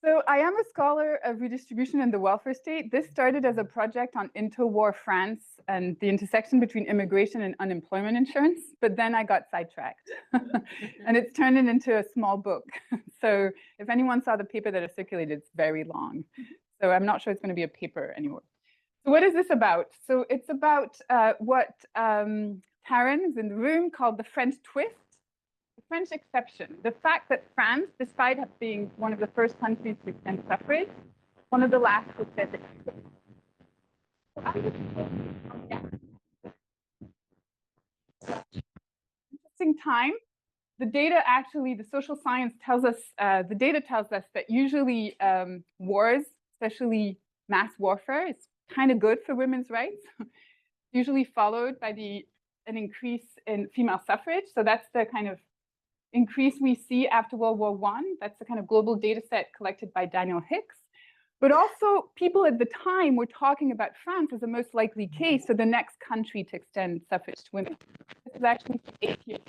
So I am a scholar of redistribution in the welfare state. This started as a project on interwar France and the intersection between immigration and unemployment insurance, but then I got sidetracked and it's turned it into a small book. So if anyone saw the paper that is circulated, it's very long. So I'm not sure it's going to be a paper anymore. So what is this about? So it's about what Taryn, who's in the room, called the French twist. French exception, the fact that France, despite being one of the first countries to extend suffrage, one of the last to extend it. Interesting time. The data actually, the social science tells us, the data tells us that usually wars, especially mass warfare, is kind of good for women's rights, usually followed by an increase in female suffrage. So that's the kind of increase we see after World War I. That's the kind of global data set collected by Daniel Hicks. But also people at the time were talking about France as the most likely case, so the next country to extend suffrage to women. This is actually 8 years.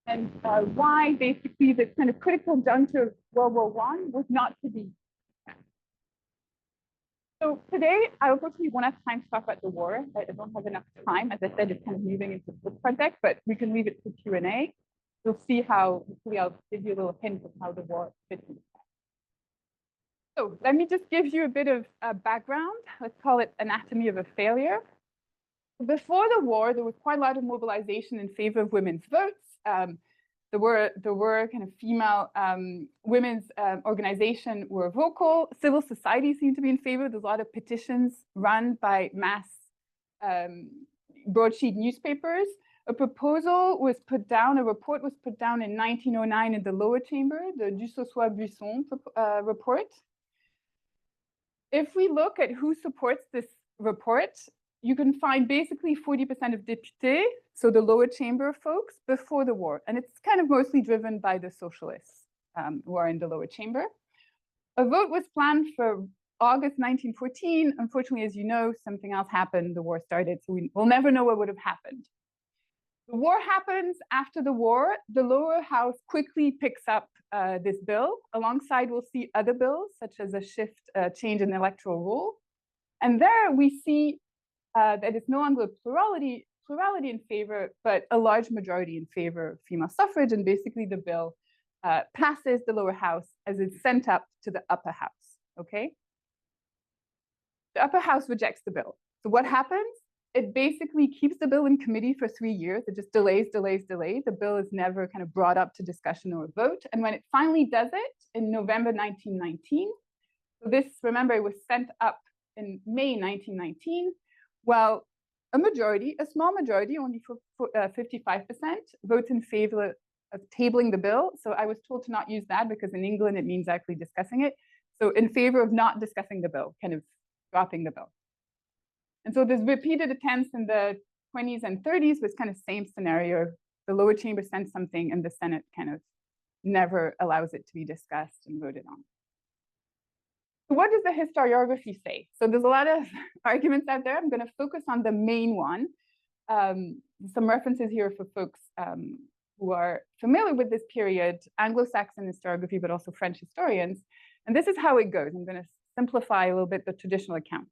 And why basically the kind of critical juncture of World War I was not to be. So today, I unfortunately won't have time to talk about the war. I don't have enough time. As I said, it's kind of moving into the project, but we can leave it to Q&A. You'll see how, hopefully I'll give you a little hint of how the war fits in. So let me just give you a bit of background. Let's call it anatomy of a failure. Before the war, there was quite a lot of mobilization in favor of women's votes. There were kind of female women's organizations were vocal. Civil society seemed to be in favor. There's a lot of petitions run by mass broadsheet newspapers. A proposal was put down, a report was put down in 1909 in the lower chamber, the Grzymala-Busse report. If we look at who supports this report, you can find basically 40% of députés, so the lower chamber folks, before the war. And it's kind of mostly driven by the socialists who are in the lower chamber. A vote was planned for August 1914. Unfortunately, as you know, something else happened. The war started, so we'll never know what would have happened. The war happens. After the war, the lower house quickly picks up this bill. Alongside, we'll see other bills, such as a change in electoral rule. And there we see that it's no longer plurality in favor, but a large majority in favor of female suffrage. And basically the bill passes the lower house as it's sent up to the upper house, okay? The upper house rejects the bill. So what happens? It basically keeps the bill in committee for 3 years. It just delays. The bill is never kind of brought up to discussion or a vote. And when it finally does it in November 1919, so this, remember, it was sent up in May 1919, well, a small majority, only for 55%, votes in favor of tabling the bill. So I was told to not use that because in England it means actually discussing it. So in favor of not discussing the bill, kind of dropping the bill. And so there's repeated attempts in the 20s and 30s with kind of same scenario. The lower chamber sends something and the Senate kind of never allows it to be discussed and voted on. So what does the historiography say? So there's a lot of arguments out there. I'm going to focus on the main one. Some references here for folks who are familiar with this period, Anglo-Saxon historiography, but also French historians. And this is how it goes. I'm going to simplify a little bit the traditional account.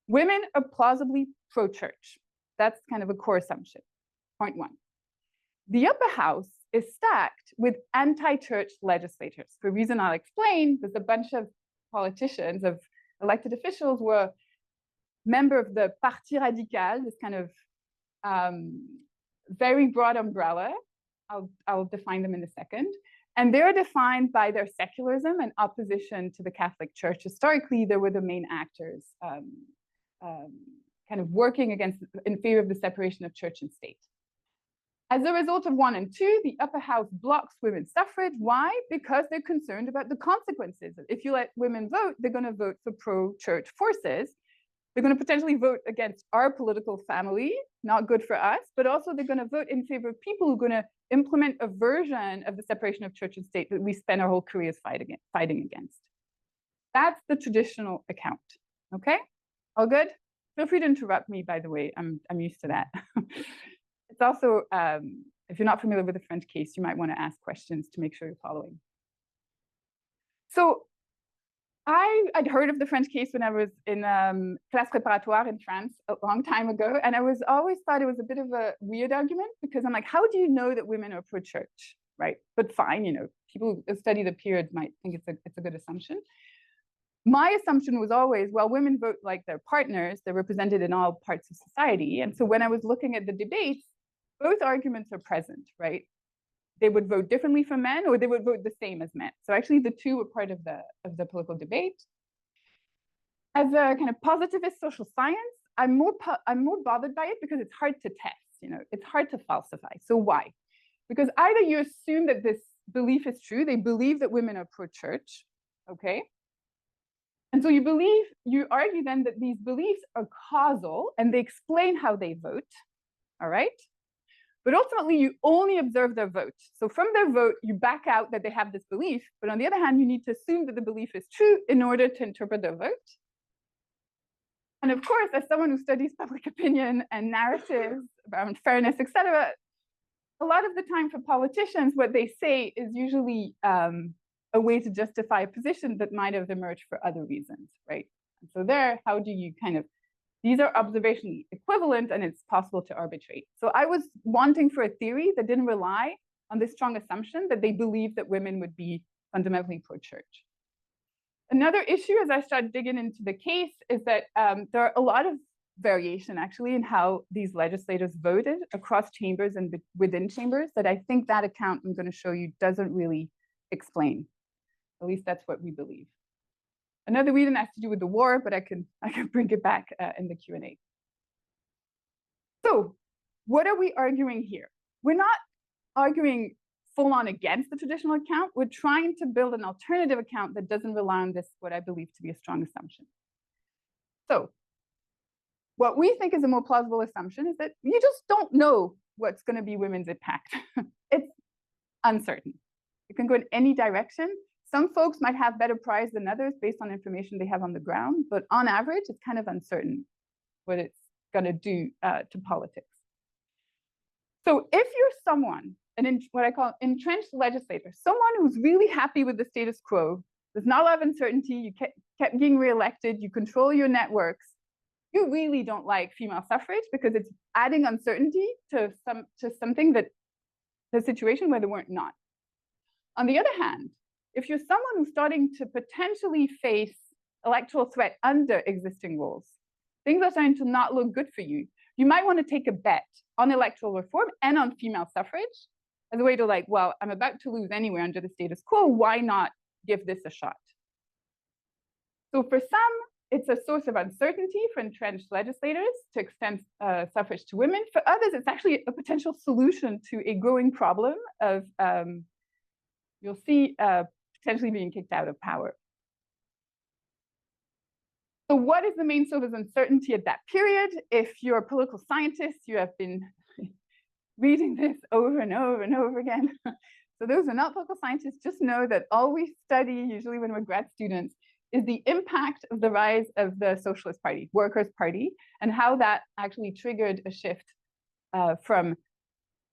Women are plausibly pro-church. That's kind of a core assumption. Point one. The upper house is stacked with anti-church legislators. For a reason I'll explain, there's a bunch of politicians, of elected officials, were member of the Parti Radical, this kind of very broad umbrella. I'll define them in a second. And they're defined by their secularism and opposition to the Catholic Church. Historically, they were the main actors kind of working in favor of the separation of church and state. As a result of 1 and 2, the upper house blocks women's suffrage. Why? Because they're concerned about the consequences. If you let women vote, they're going to vote for pro-church forces. They're going to potentially vote against our political family, not good for us, but also they're going to vote in favor of people who are going to implement a version of the separation of church and state that we spend our whole careers fighting against. That's the traditional account. Okay? All good? Feel free to interrupt me, by the way. I'm used to that. It's also, if you're not familiar with the French case, you might want to ask questions to make sure you're following. So I'd heard of the French case when I was in classe préparatoire in France a long time ago, and I always thought it was a bit of a weird argument because I'm like, how do you know that women are pro-church, right? But fine, you know, people who study the period might think it's a good assumption. My assumption was always, well, women vote like their partners, they're represented in all parts of society. And so when I was looking at the debates, both arguments are present, right? They would vote differently from men, or they would vote the same as men. So actually the two were part of the political debate. As a kind of positivist social science, I'm more bothered by it because it's hard to test, you know, it's hard to falsify. So why? Because either you assume that this belief is true, they believe that women are pro-church, okay? And so you argue then that these beliefs are causal and they explain how they vote, all right? But ultimately, you only observe their vote. So from their vote, you back out that they have this belief. But on the other hand, you need to assume that the belief is true in order to interpret their vote. And of course, as someone who studies public opinion and narratives around fairness, et cetera, a lot of the time for politicians, what they say is usually a way to justify a position that might have emerged for other reasons, right? And so there, how do you kind of, these are observationally equivalent and it's possible to arbitrate. So I was wanting for a theory that didn't rely on this strong assumption that they believe that women would be fundamentally pro-church. Another issue as I started digging into the case is that there are a lot of variation actually in how these legislators voted across chambers and within chambers that I think that account I'm going to show you doesn't really explain. At least that's what we believe. Another reason has to do with the war, but I can bring it back in the Q&A. So what are we arguing here? We're not arguing full on against the traditional account. We're trying to build an alternative account that doesn't rely on this, what I believe to be a strong assumption. So what we think is a more plausible assumption is that you just don't know what's going to be women's impact. It's uncertain. It can go in any direction. Some folks might have better prize than others based on information they have on the ground, but on average, it's kind of uncertain what it's going to do to politics. So if you're someone, what I call entrenched legislator, someone who's really happy with the status quo, there's not a lot of uncertainty, you kept getting reelected, you control your networks, you really don't like female suffrage because it's adding uncertainty to something that the situation where they weren't not. On the other hand, if you're someone who's starting to potentially face electoral threat under existing rules, things are starting to not look good for you, you might want to take a bet on electoral reform and on female suffrage as a way to like, well, I'm about to lose anyway under the status quo, why not give this a shot? So for some, it's a source of uncertainty for entrenched legislators to extend suffrage to women. For others, it's actually a potential solution to a growing problem of, you'll see, potentially being kicked out of power. So what is the main source of uncertainty at that period? If you're a political scientist, you have been reading this over and over and over again. So those who are not political scientists, just know that all we study, usually when we're grad students, is the impact of the rise of the Socialist Party, Workers' Party, and how that actually triggered a shift from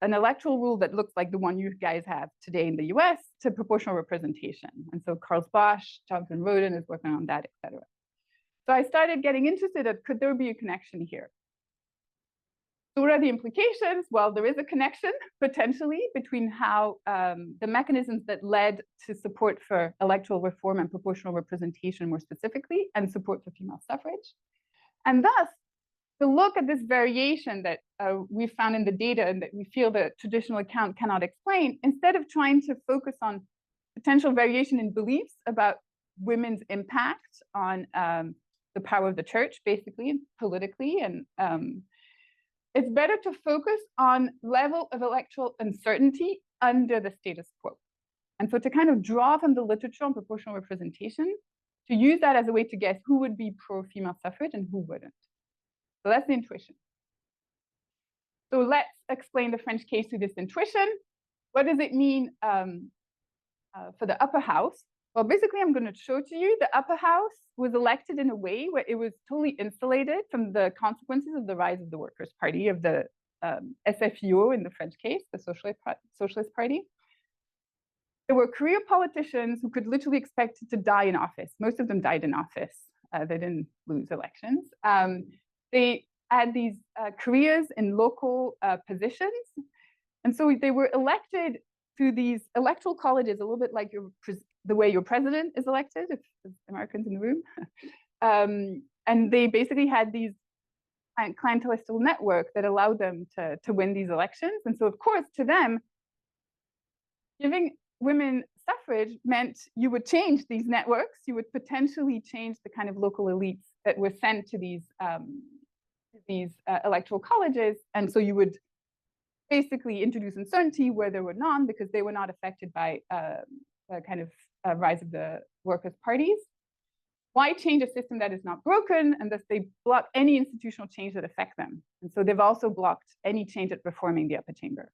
an electoral rule that looks like the one you guys have today in the US to proportional representation. And so Carl Bosch, Jonathan Roden is working on that, et cetera. So I started getting interested in, could there be a connection here? So what are the implications? Well, there is a connection potentially between how the mechanisms that led to support for electoral reform and proportional representation more specifically, and support for female suffrage. And thus, to look at this variation that we found in the data and that we feel the traditional account cannot explain, instead of trying to focus on potential variation in beliefs about women's impact on the power of the church, basically, and politically, and it's better to focus on level of electoral uncertainty under the status quo. And so to kind of draw from the literature on proportional representation, to use that as a way to guess who would be pro-female suffrage and who wouldn't. So that's the intuition. So let's explain the French case through this intuition. What does it mean for the upper house? Well, basically, I'm going to show to you the upper house was elected in a way where it was totally insulated from the consequences of the rise of the Workers' Party, of the SFIO in the French case, the Socialist Party. There were career politicians who could literally expect to die in office. Most of them died in office. They didn't lose elections. They had these careers in local positions. And so they were elected to these electoral colleges, a little bit like the way your president is elected, if there's Americans in the room. And they basically had these clientelistic network that allowed them to win these elections. And so, of course, to them, giving women suffrage meant you would change these networks. You would potentially change the kind of local elites that were sent to these electoral colleges. And so you would basically introduce uncertainty where there were none, because they were not affected by the kind of rise of the workers' parties. Why change a system that is not broken? And thus they block any institutional change that affects them. And so they've also blocked any change at reforming the upper chamber.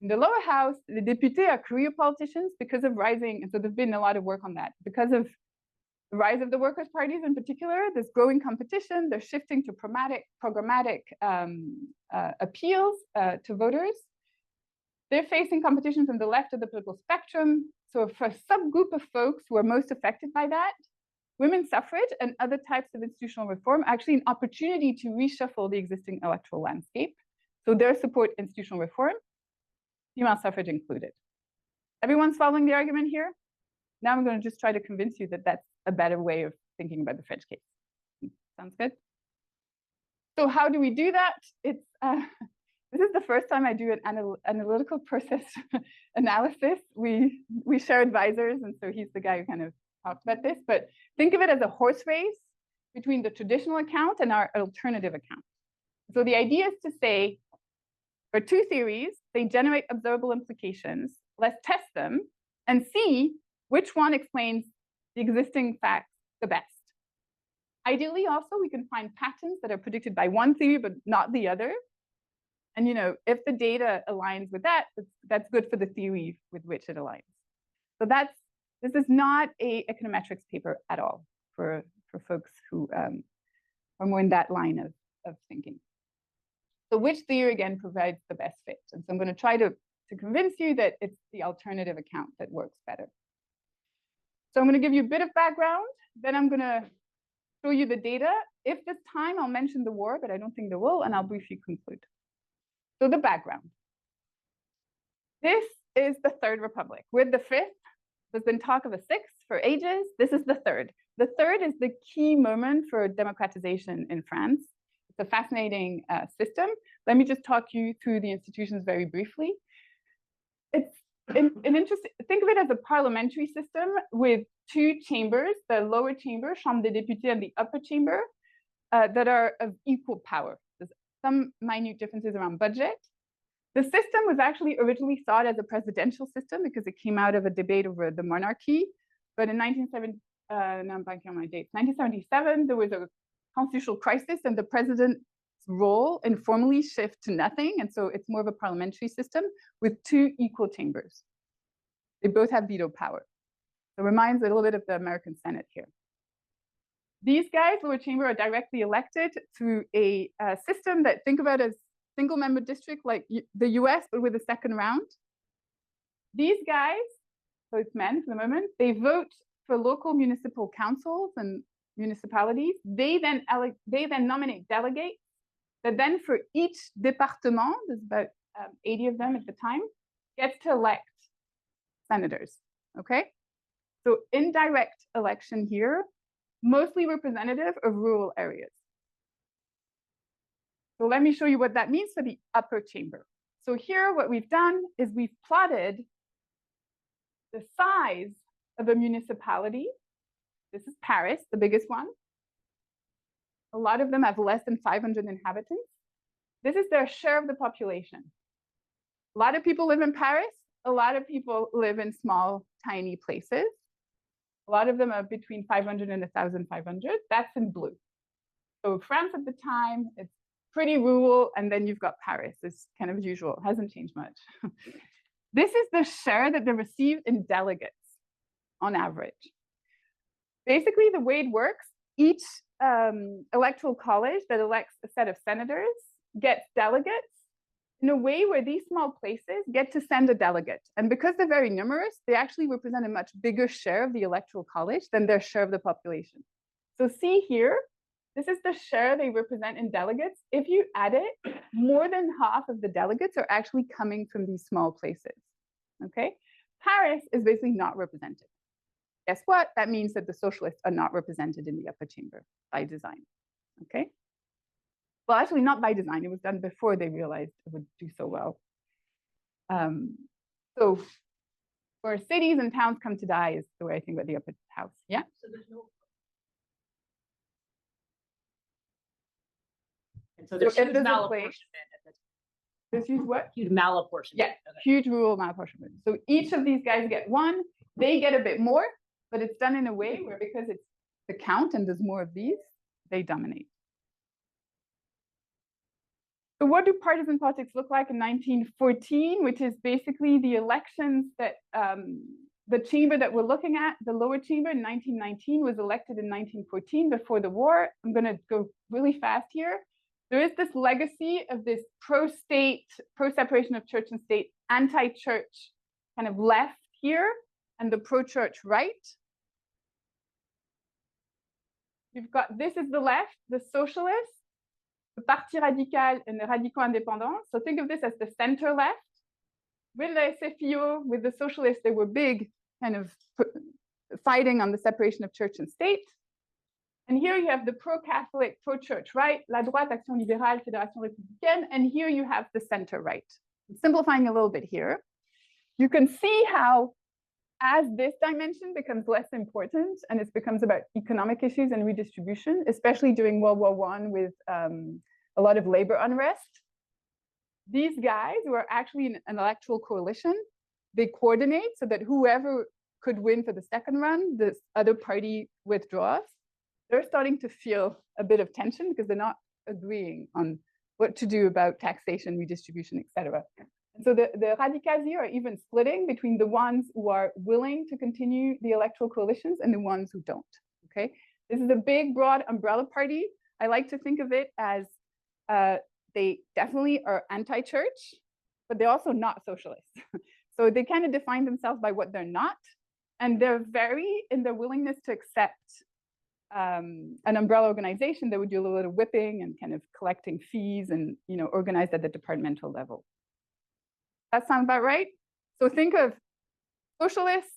In the lower house, the députés are career politicians because of rising, and so there's been a lot of work on that. Because of the rise of the workers' parties in particular, there's growing competition, they're shifting to programmatic appeals to voters. They're facing competition from the left of the political spectrum. So for a subgroup of folks who are most affected by that, women's suffrage and other types of institutional reform are actually an opportunity to reshuffle the existing electoral landscape. So their support institutional reform, female suffrage included. Everyone's following the argument here? Now I'm going to just try to convince you that that's a better way of thinking about the French case. Sounds good? So how do we do that? It's this is the first time I do an analytical process analysis. We share advisors, and so he's the guy who kind of talked about this. But think of it as a horse race between the traditional account and our alternative account. So the idea is to say, for two theories, they generate observable implications. Let's test them and see which one explains the existing facts the best. Ideally, also, we can find patterns that are predicted by one theory, but not the other. And if the data aligns with that, that's good for the theory with which it aligns. So this is not a econometrics paper at all for folks who are more in that line of thinking. So which theory, again, provides the best fit? And so I'm going to try to convince you that it's the alternative account that works better. So I'm going to give you a bit of background, then I'm going to show you the data. If this time, I'll mention the war, but I don't think there will, and I'll briefly conclude. So the background. This is the Third Republic. We're the fifth. There's been talk of a sixth for ages. This is the third. The third is the key moment for democratization in France. It's a fascinating system. Let me just talk you through the institutions very briefly. It's an interesting, think of it as a parliamentary system with two chambers, the lower chamber, Chambre des députés, and the upper chamber, that are of equal power. There's some minute differences around budget. The system was actually originally thought as a presidential system because it came out of a debate over the monarchy. But in 1977, there was a constitutional crisis and the president's role informally shifted to nothing. And so it's more of a parliamentary system with two equal chambers. They both have veto power. So it reminds a little bit of the American Senate here. These guys, lower chamber, are directly elected through a system that think about as single member district like the US, but with a second round. These guys, so it's men for the moment, they vote for local municipal councils and municipalities. They then nominate delegates that then for each département, there's about 80 of them at the time, gets to elect senators, okay? So indirect election here, mostly representative of rural areas. So let me show you what that means for the upper chamber. So here what we've done is we've plotted the size of a municipality. This is Paris, the biggest one. A lot of them have less than 500 inhabitants. This is their share of the population. A lot of people live in Paris. A lot of people live in small, tiny places. A lot of them are between 500 and 1,500. That's in blue. So France at the time, it's pretty rural, and then you've got Paris. It's kind of usual, it hasn't changed much. This is the share that they received in delegates on average. Basically, the way it works, each electoral college that elects a set of senators gets delegates in a way where these small places get to send a delegate. And because they're very numerous, they actually represent a much bigger share of the electoral college than their share of the population. So see here, this is the share they represent in delegates. If you add it, more than half of the delegates are actually coming from these small places, okay? Paris is basically not represented. Guess what? That means that the socialists are not represented in the upper chamber by design, okay? Well, actually not by design. It was done before they realized it would do so well. So where cities and towns come to die is the way I think about the upper house. Yeah? So there's no. And so there's huge malapportionment at the time. There's huge what? Huge malapportionment. Yeah, okay. Huge rural malapportionment. So each of these guys get one. They get a bit more, but it's done in a way where because it's the count and there's more of these, they dominate. So what do partisan politics look like in 1914, which is basically the elections that the chamber that we're looking at, the lower chamber in 1919 was elected in 1914 before the war. I'm going to go really fast here. There is this legacy of this pro-state, pro-separation of church and state, anti-church kind of left here, and the pro-church right. You've got, this is the left, the socialists, the Parti Radical and the Radicaux Indépendants. So think of this as the center left. With the SFIO, with the socialists, they were big, kind of fighting on the separation of church and state. And here you have the pro-Catholic, pro-church right, La Droite, Action Libérale, Fédération Républicaine, and here you have the center right. I'm simplifying a little bit here. You can see how as this dimension becomes less important and it becomes about economic issues and redistribution, especially during World War I with a lot of labor unrest, these guys who are actually in an electoral coalition, they coordinate so that whoever could win for the second run, this other party withdraws. They're starting to feel a bit of tension because they're not agreeing on what to do about taxation, redistribution, etc. And so the radicals here are even splitting between the ones who are willing to continue the electoral coalitions and the ones who don't, okay? This is a big, broad umbrella party. I like to think of it as they definitely are anti-church, but they're also not socialists. So they kind of define themselves by what they're not, and they're very in their willingness to accept an umbrella organization that would do a little bit of whipping and kind of collecting fees and, you know, organized at the departmental level. That sound about right? So think of socialists,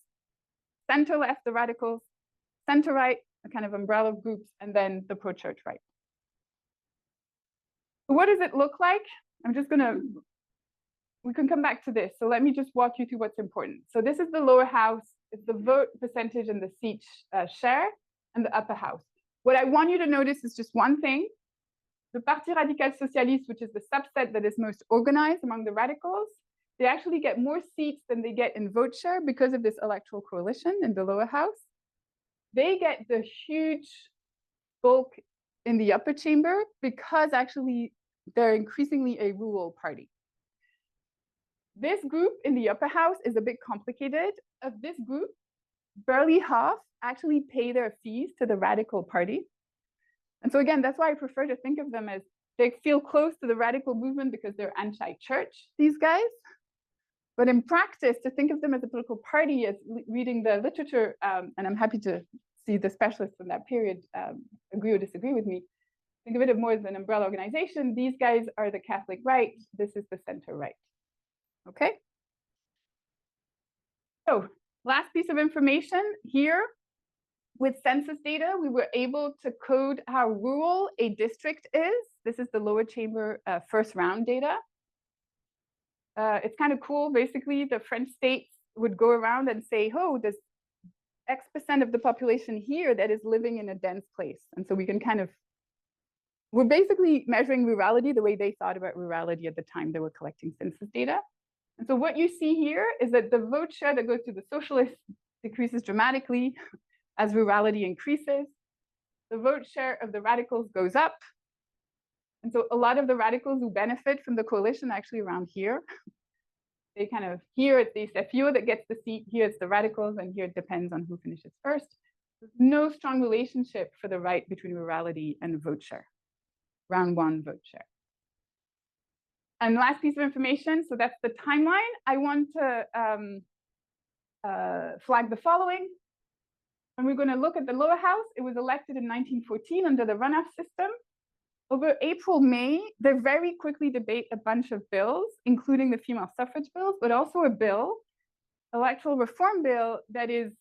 center left, the radicals, center right, a kind of umbrella of groups, and then the pro-church right. So what does it look like? I'm just gonna, we can come back to this. So let me just walk you through what's important. So this is the lower house, it's the vote percentage and the seat share, and the upper house. What I want you to notice is just one thing. The Parti Radical Socialiste, which is the subset that is most organized among the radicals, they actually get more seats than they get in vote share because of this electoral coalition in the lower house. They get the huge bulk in the upper chamber because actually they're increasingly a rural party. This group in the upper house is a bit complicated. Of this group, barely half actually pay their fees to the radical party. And so again, that's why I prefer to think of them as they feel close to the radical movement because they're anti-church, these guys. But in practice, to think of them as a political party, as reading the literature, and I'm happy to see the specialists from that period agree or disagree with me, think of it more as an umbrella organization. These guys are the Catholic right. This is the center right. Okay? So last piece of information here. With census data, we were able to code how rural a district is. This is the lower chamber first round data. It's kind of cool. Basically, the French states would go around and say, oh, there's X% of the population here that is living in a dense place. And so we can kind of we're basically measuring rurality the way they thought about rurality at the time they were collecting census data. And so what you see here is that the vote share that goes to the socialists decreases dramatically as rurality increases. The vote share of the radicals goes up. And so a lot of the radicals who benefit from the coalition are actually around here. They kind of, here it's the SFU that gets the seat, here it's the radicals, and here it depends on who finishes first. There's no strong relationship for the right between rurality and vote share. Round one vote share. And last piece of information, so that's the timeline. I want to flag the following. When we're going to look at the lower house, it was elected in 1914 under the runoff system. Over April, May, they very quickly debate a bunch of bills, including the female suffrage bills, but also a bill, electoral reform bill, that is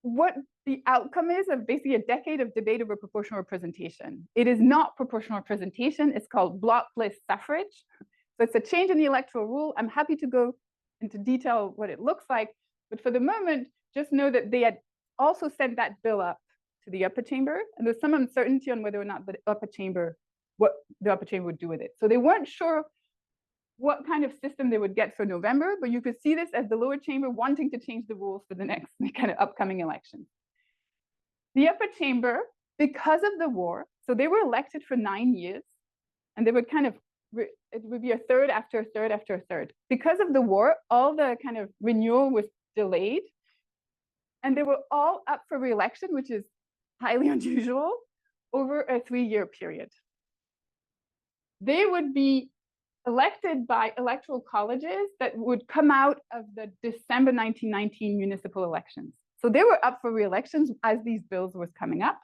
what the outcome is of basically a decade of debate over proportional representation. It is not proportional representation. It's called block list suffrage. So it's a change in the electoral rule. I'm happy to go into detail what it looks like, but for the moment, just know that they had also sent that bill up to the upper chamber, and there's some uncertainty on whether or not the upper chamber, what the upper chamber would do with it. So they weren't sure what kind of system they would get for November, but you could see this as the lower chamber wanting to change the rules for the next kind of upcoming election. The upper chamber, because of the war, so they were elected for 9 years, and they would kind of, it would be a third after a third after a third. Because of the war, all the kind of renewal was delayed, and they were all up for re-election, which is highly unusual, over a 3-year period. They would be elected by electoral colleges that would come out of the December 1919 municipal elections. So they were up for re-elections as these bills was coming up.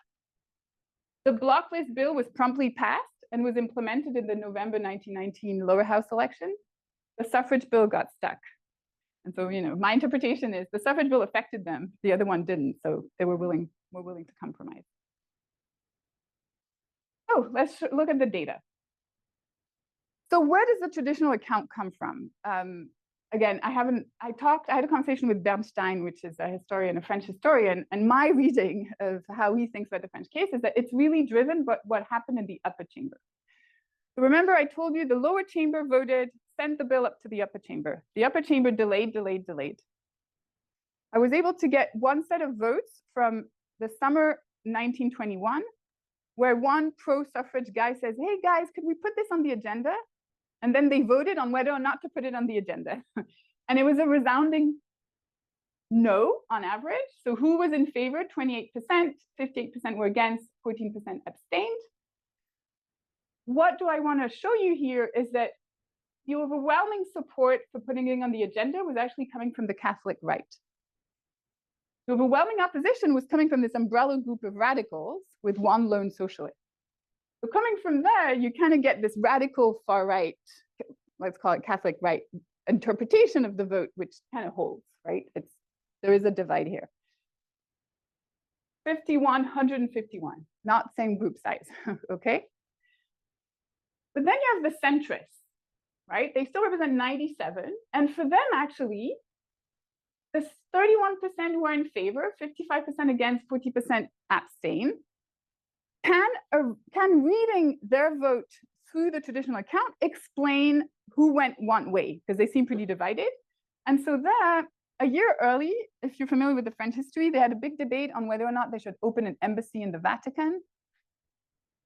The block list bill was promptly passed and was implemented in the November 1919 lower house election. The suffrage bill got stuck. And so, my interpretation is the suffrage bill affected them, the other one didn't, so they were willing to compromise. Oh, let's look at the data. So where does the traditional account come from? Again, I had a conversation with Bernstein, which is a French historian, and my reading of how he thinks about the French case is that it's really driven by what happened in the upper chamber. So remember, I told you the lower chamber voted, sent the bill up to the upper chamber. The upper chamber delayed. I was able to get one set of votes from the summer 1921, where one pro-suffrage guy says, hey guys, could we put this on the agenda? And then they voted on whether or not to put it on the agenda. And it was a resounding no on average. So who was in favor? 28%, 58% were against, 14% abstained. What do I want to show you here is that the overwhelming support for putting it on the agenda was actually coming from the Catholic right. The overwhelming opposition was coming from this umbrella group of radicals with one lone socialist. So coming from there, you kind of get this radical far right, let's call it Catholic right, interpretation of the vote, which kind of holds, right? There is a divide here. 51, 151, not same group size, okay? But then you have the centrists, right? They still represent 97, and for them, actually, the 31% who are in favor, 55% against, 40% abstain. Can reading their vote through the traditional account explain who went one way? Because they seem pretty divided. And so that, a year early, if you're familiar with the French history, they had a big debate on whether or not they should open an embassy in the Vatican.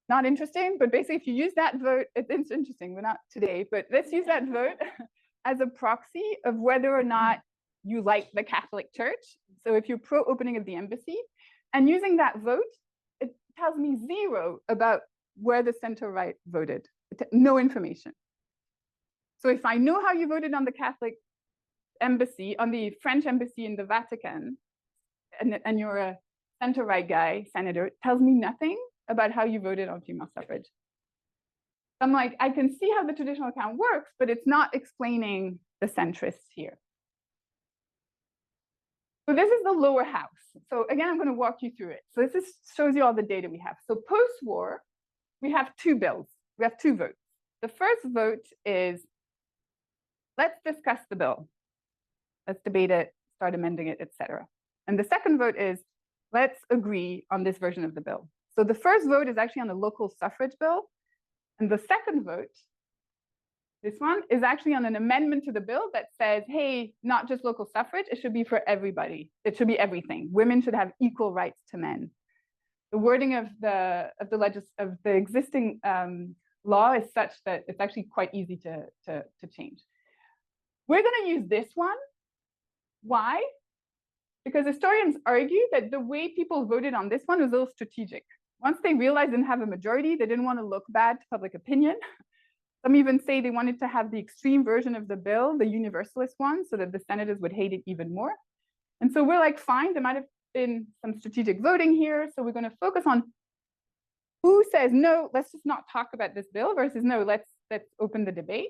Not interesting, but basically if you use that vote, it's interesting, we're not today, but let's use that vote as a proxy of whether or not you like the Catholic Church. So if you're pro-opening of the embassy, and using that vote, it tells me zero about where the center-right voted, no information. So if I know how you voted on the Catholic embassy, on the French embassy in the Vatican, and you're a center-right guy, senator, it tells me nothing about how you voted on female suffrage. I'm like, I can see how the traditional account works, but it's not explaining the centrists here. So this is the lower house. So again, I'm going to walk you through it. So this shows you all the data we have. So post-war, we have two bills. We have two votes. The first vote is, let's discuss the bill. Let's debate it, start amending it, etc. And the second vote is, let's agree on this version of the bill. So the first vote is actually on the local suffrage bill. And the second vote, this one, is actually on an amendment to the bill that says, hey, not just local suffrage, it should be for everybody. It should be everything. Women should have equal rights to men. The wording of the existing law is such that it's actually quite easy to change. We're going to use this one. Why? Because historians argue that the way people voted on this one was a little strategic. Once they realized they didn't have a majority, they didn't want to look bad to public opinion. Some even say they wanted to have the extreme version of the bill, the universalist one, so that the senators would hate it even more. And so we're like, fine, there might have been some strategic voting here. So we're going to focus on who says, no, let's just not talk about this bill versus no, let's open the debate.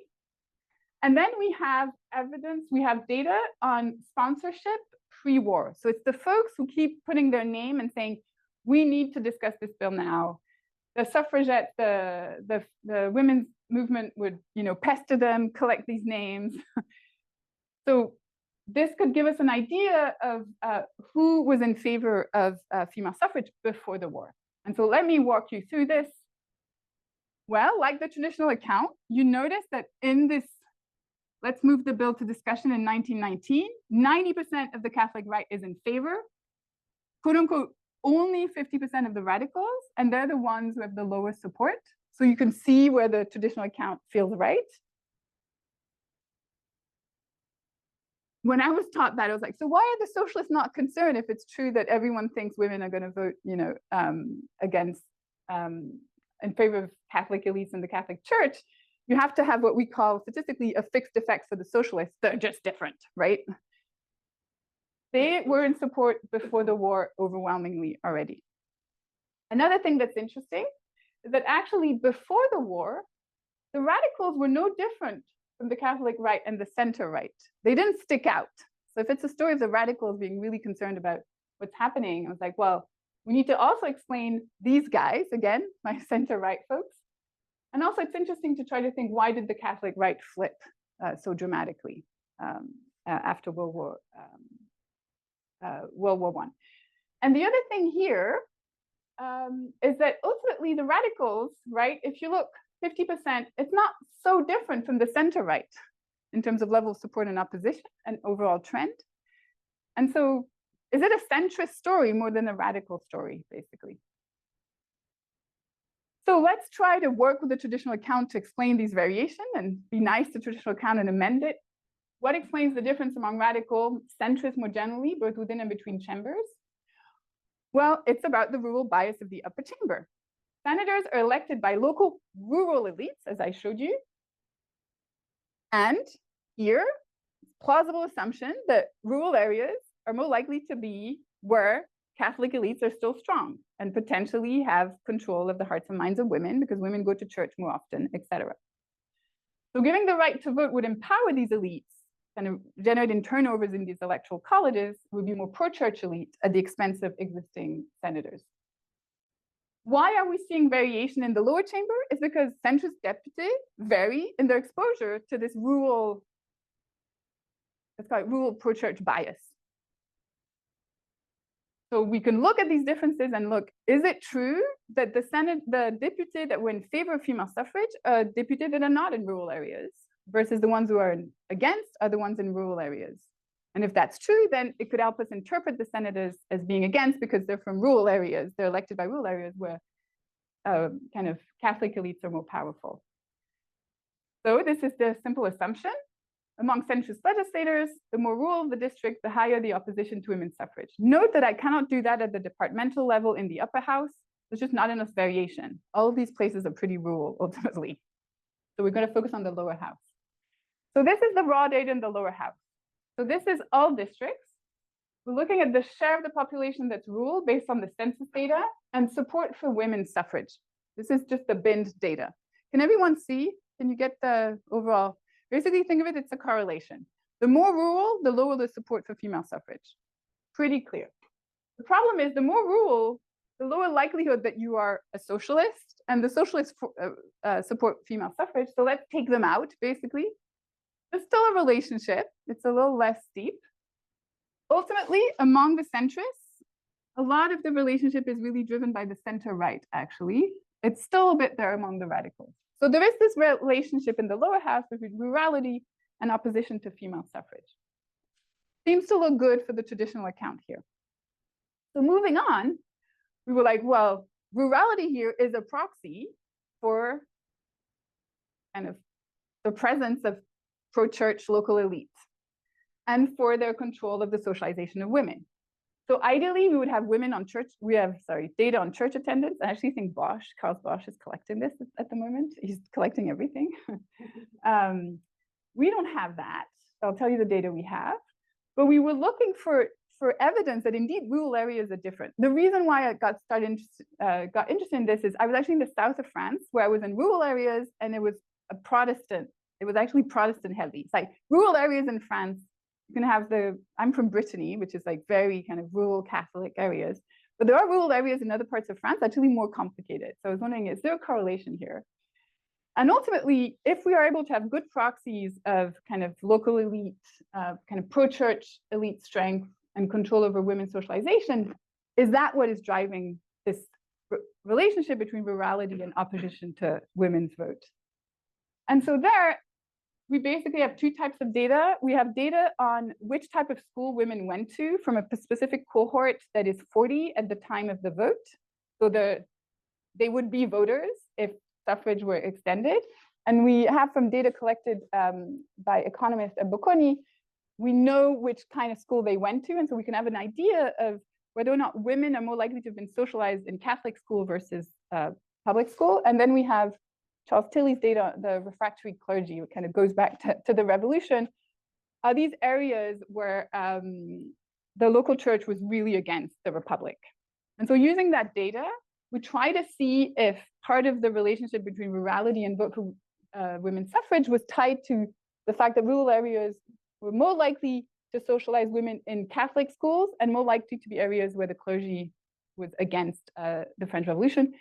And then we have evidence, we have data on sponsorship pre-war. So it's the folks who keep putting their name and saying, we need to discuss this bill now. The suffragettes, the women's movement would, pester them, collect these names. So this could give us an idea of who was in favor of female suffrage before the war. And so let me walk you through this. Well, like the traditional account, you notice that in this, let's move the bill to discussion in 1919, 90% of the Catholic right is in favor, quote unquote, only 50% of the radicals, and they're the ones who have the lowest support. So you can see where the traditional account feels right. When I was taught that, I was like, so why are the socialists not concerned if it's true that everyone thinks women are going to vote, against, in favor of Catholic elites in the Catholic Church? You have to have what we call statistically a fixed effect for the socialists. They're just different, right? They were in support before the war overwhelmingly already. Another thing that's interesting is that actually before the war, the radicals were no different from the Catholic right and the center right. They didn't stick out. So if it's a story of the radicals being really concerned about what's happening, I was like, well, we need to also explain these guys, again, my center right folks. And also it's interesting to try to think, why did the Catholic right flip so dramatically after World War I? And the other thing here is that ultimately the radicals, right, if you look 50%, it's not so different from the center right in terms of level of support and opposition and overall trend. And so is it a centrist story more than a radical story, basically? So let's try to work with the traditional account to explain these variations and be nice to traditional account and amend it. What explains the difference among radical, centrist more generally, both within and between chambers? Well, it's about the rural bias of the upper chamber. Senators are elected by local rural elites, as I showed you. And here, plausible assumption that rural areas are more likely to be where Catholic elites are still strong and potentially have control of the hearts and minds of women because women go to church more often, etc. So giving the right to vote would empower these elites and generating turnovers in these electoral colleges would be more pro-church elite at the expense of existing senators. Why are we seeing variation in the lower chamber? It's because centrist deputies vary in their exposure to this rural, let's call it rural pro-church bias. So we can look at these differences and look, is it true that the deputies that were in favor of female suffrage are deputies that are not in rural areas versus the ones who are against are the ones in rural areas? And if that's true, then it could help us interpret the senators as being against because they're from rural areas. They're elected by rural areas where kind of Catholic elites are more powerful. So this is the simple assumption. Among centrist legislators, the more rural the district, the higher the opposition to women's suffrage. Note that I cannot do that at the departmental level in the upper house. There's just not enough variation. All of these places are pretty rural ultimately. So we're going to focus on the lower house. So this is the raw data in the lower house. So this is all districts. We're looking at the share of the population that's rural based on the census data and support for women's suffrage. This is just the binned data. Can everyone see? Can you get the overall? Basically, think of it, it's a correlation. The more rural, the lower the support for female suffrage. Pretty clear. The problem is the more rural, the lower likelihood that you are a socialist, and the socialists support female suffrage. So let's take them out, basically. There's still a relationship. It's a little less steep. Ultimately, among the centrists, a lot of the relationship is really driven by the center-right, actually. It's still a bit there among the radicals. So there is this relationship in the lower house between rurality and opposition to female suffrage. Seems to look good for the traditional account here. So moving on, we were like, well, rurality here is a proxy for kind of the presence of pro-church local elites and for their control of the socialization of women. So ideally, we would have women on church. We have, data on church attendance. I actually think Carl Bosch is collecting this at the moment. He's collecting everything. We don't have that. I'll tell you the data we have. But we were looking for evidence that indeed rural areas are different. The reason why I got interested in this is I was actually in the south of France where I was in rural areas and it was a Protestant. It was actually Protestant heavy. It's like rural areas in France. You can have I'm from Brittany, which is like very kind of rural Catholic areas. But there are rural areas in other parts of France actually more complicated. So I was wondering, is there a correlation here? And ultimately, if we are able to have good proxies of kind of local elite, kind of pro-church elite strength and control over women's socialization, is that what is driving this relationship between rurality and opposition to women's vote? And so there, we basically have two types of data. We have data on which type of school women went to from a specific cohort that is 40 at the time of the vote. So they would be voters if suffrage were extended. And we have from data collected by economist Bocconi, we know which kind of school they went to. And so we can have an idea of whether or not women are more likely to have been socialized in Catholic school versus public school. And then we have Charles Tilley's data, the refractory clergy, which kind of goes back to the revolution, are these areas where the local church was really against the republic. And so using that data, we try to see if part of the relationship between rurality and vote for women's suffrage was tied to the fact that rural areas were more likely to socialize women in Catholic schools and more likely to be areas where the clergy was against the French Revolution.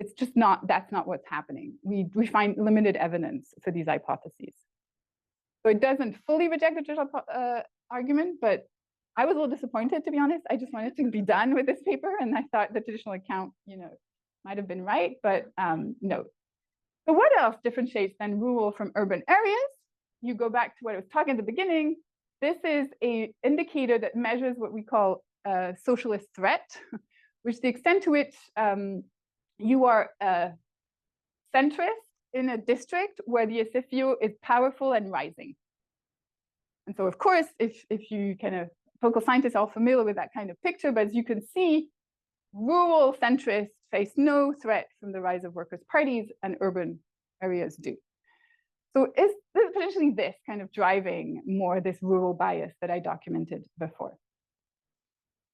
It's just that's not what's happening. We find limited evidence for these hypotheses. So it doesn't fully reject the traditional argument, but I was a little disappointed, to be honest. I just wanted to be done with this paper, and I thought the traditional account, might have been right, but no. So what else differentiates then rural from urban areas? You go back to what I was talking at the beginning. This is an indicator that measures what we call a socialist threat, which is the extent to which you are a centrist in a district where the SFIO is powerful and rising. And so, of course, if you kind of political scientists are familiar with that kind of picture, but as you can see, rural centrists face no threat from the rise of workers' parties, and urban areas do. So is potentially this kind of driving more this rural bias that I documented before?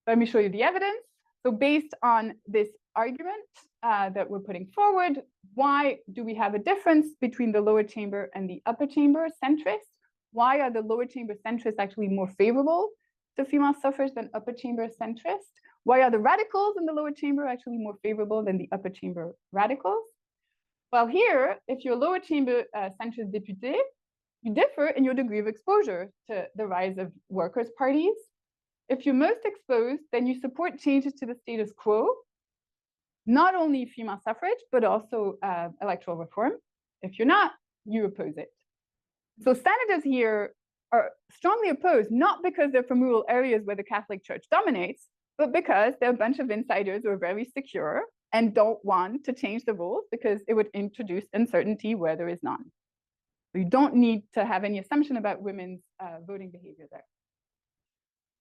Let me show you the evidence. So based on this argument that we're putting forward, why do we have a difference between the lower chamber and the upper chamber centrists? Why are the lower chamber centrists actually more favorable to female suffrage than upper chamber centrists? Why are the radicals in the lower chamber actually more favorable than the upper chamber radicals? Well, here, if you're a lower chamber centrist député, you differ in your degree of exposure to the rise of workers' parties. If you're most exposed, then you support changes to the status quo, not only female suffrage, but also electoral reform. If you're not, you oppose it. So senators here are strongly opposed, not because they're from rural areas where the Catholic Church dominates, but because they're a bunch of insiders who are very secure and don't want to change the rules because it would introduce uncertainty where there is none. So you don't need to have any assumption about women's voting behavior there.